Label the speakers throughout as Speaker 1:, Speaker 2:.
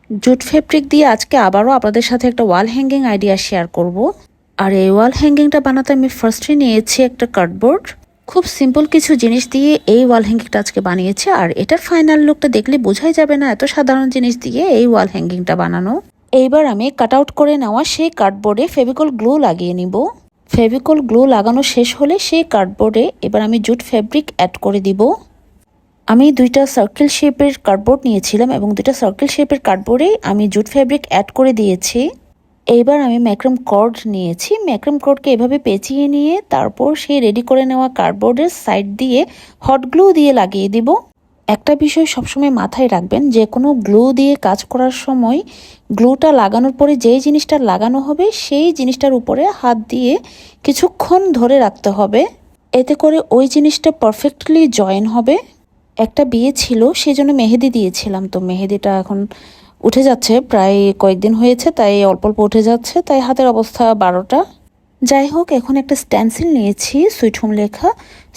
Speaker 1: Jute fabric দিয়ে আজকে আবারও আপনাদের সাথে একটা ওয়াল হ্যাঙ্গিং আইডিয়া শেয়ার করব। আর এই ওয়াল হ্যাঙ্গিংটা বানাতে আমি ফার্স্টে নিয়েছি একটা কার্ডবোর্ড। খুব সিম্পল কিছু জিনিস দিয়ে এই ওয়াল হ্যাঙ্গিংটা আজকে বানিয়েছি। আর এটার ফাইনাল লুকটা দেখলে বোঝাই যাবে না এত সাধারণ জিনিস দিয়ে এই ওয়াল হ্যাঙ্গিংটা বানানো। এইবার আমি কাট আউট করে নেওয়া সেই কার্ডবোর্ডে ফেভিকল গ্লু লাগিয়ে নিব। ফেভিকল গ্লু লাগানো শেষ হলে সেই কার্ডবোর্ডে এবার আমি জুট ফেব্রিক অ্যাড করে দিব। আমি দুইটা সার্কেল শেপের কার্ডবোর্ড নিয়েছিলাম এবং দুইটা সার্কেল শেপের কার্ডবোর্ডে আমি জুট ফেব্রিক অ্যাড করে দিয়েছি। এইবার আমি ম্যাক্রম কর্ড নিয়েছি। ম্যাক্রম কর্ডকে এভাবে পেঁচিয়ে নিয়ে তারপর সেই রেডি করে নেওয়া কার্ডবোর্ডের সাইড দিয়ে হট গ্লু দিয়ে লাগিয়ে দিব। একটা বিষয় সবসময় মাথায় রাখবেন, যে কোনো গ্লু দিয়ে কাজ করার সময় গ্লুটা লাগানোর পরে যেই জিনিসটা লাগানো হবে সেই জিনিসটার উপরে হাত দিয়ে কিছুক্ষণ ধরে রাখতে হবে। এতে করে ওই জিনিসটা পারফেক্টলি জয়েন হবে। একটা বিয়ে ছিল, সেই জন্য মেহেদি দিয়েছিলাম, তো মেহেদিটা এখন উঠে যাচ্ছে, প্রায় কয়েকদিন হয়েছে, তাই অল্প অল্প উঠে যাচ্ছে, তাই হাতের অবস্থা 12টা। যাই হোক, এখন একটা স্ট্যান্সিল নিয়েছি সুইট হোম লেখা।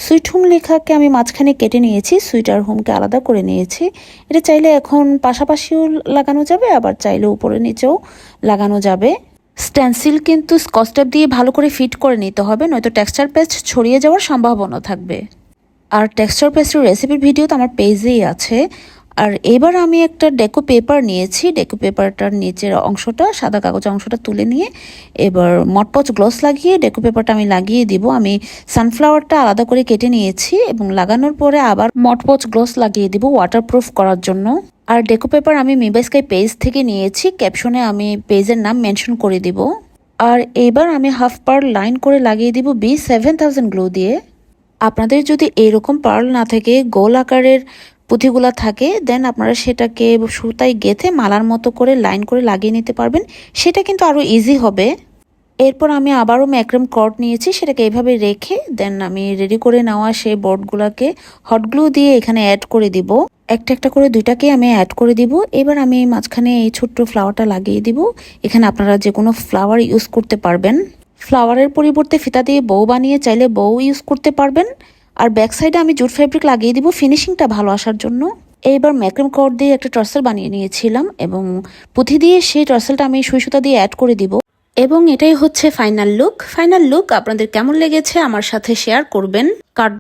Speaker 1: সুইট হোম লেখাকে আমি মাঝখানে কেটে নিয়েছি, সুইট আর হোমকে আলাদা করে নিয়েছি। এটা চাইলে এখন পাশাপাশিও লাগানো যাবে, আবার চাইলে উপরে নিচেও লাগানো যাবে। স্ট্যান্সিল কিন্তু স্কচ টেপ দিয়ে ভালো করে ফিট করে নিতে হবে, নয়তো টেক্সচার পেস্ট ছড়িয়ে যাওয়ার সম্ভাবনা থাকবে। আর টেক্সচার পেস্টের রেসিপির ভিডিও তো আমার পেজেই আছে। আর এবার আমি একটা ডেকো পেপার নিয়েছি। ডেকো পেপারটার নিচের অংশটা, সাদা কাগজের অংশটা তুলে নিয়ে এবার মটপচ গ্লস লাগিয়ে ডেকো পেপারটা আমি লাগিয়ে দিব। আমি সানফ্লাওয়ারটা আলাদা করে কেটে নিয়েছি এবং লাগানোর পরে আবার মটপচ গ্লস লাগিয়ে দিব ওয়াটারপ্রুফ করার জন্য। আর ডেকো পেপার আমি মিবাই স্কাই পেজ থেকে নিয়েছি, ক্যাপশনে আমি পেজের নাম মেনশন করে দিব। আর এবার আমি হাফ পার্ল লাইন করে লাগিয়ে দিব B7000 গ্লু দিয়ে। আপনাদের যদি এইরকম পার্ল না থাকে, গোল আকারের পুঁথিগুলা থাকে, দেন আপনারা সেটাকে সুতায় গেঁথে মালার মতো করে লাইন করে লাগিয়ে নিতে পারবেন, সেটা কিন্তু আরও ইজি হবে। এরপর আমি আবারও ম্যাক্রম কর্ড নিয়েছি, সেটাকে এইভাবে রেখে দেন আমি রেডি করে নেওয়া সেই বোর্ডগুলোকে হট গ্লু দিয়ে এখানে অ্যাড করে দিব। একটা একটা করে দুইটাকে আমি অ্যাড করে দিব। এবার আমি মাঝখানে এই ছোট্ট ফ্লাওয়ারটা লাগিয়ে দিব। এখানে আপনারা যে কোনো ফ্লাওয়ার ইউজ করতে পারবেন। ফ্লাওয়ারের পরিবর্তে ফিতা দিয়ে বউ বানিয়ে চাইলে বউ ইউজ করতে পারবেন। আর ব্যাক সাইডে আমি জুট ফেব্রিক লাগিয়ে দিব ফিনিশিংটা ভালো আসার জন্য। এইবার ম্যাক্রম কর্ড দিয়ে একটা টার্সেল বানিয়ে নিয়েছিলাম এবং পুঁথি দিয়ে সেই টার্সেলটা আমি সুই সুতা দিয়ে অ্যাড করে দিব। এবং এটাই হচ্ছে ফাইনাল লুক। ফাইনাল লুক আপনাদের কেমন লেগেছে আমার সাথে শেয়ার করবেন।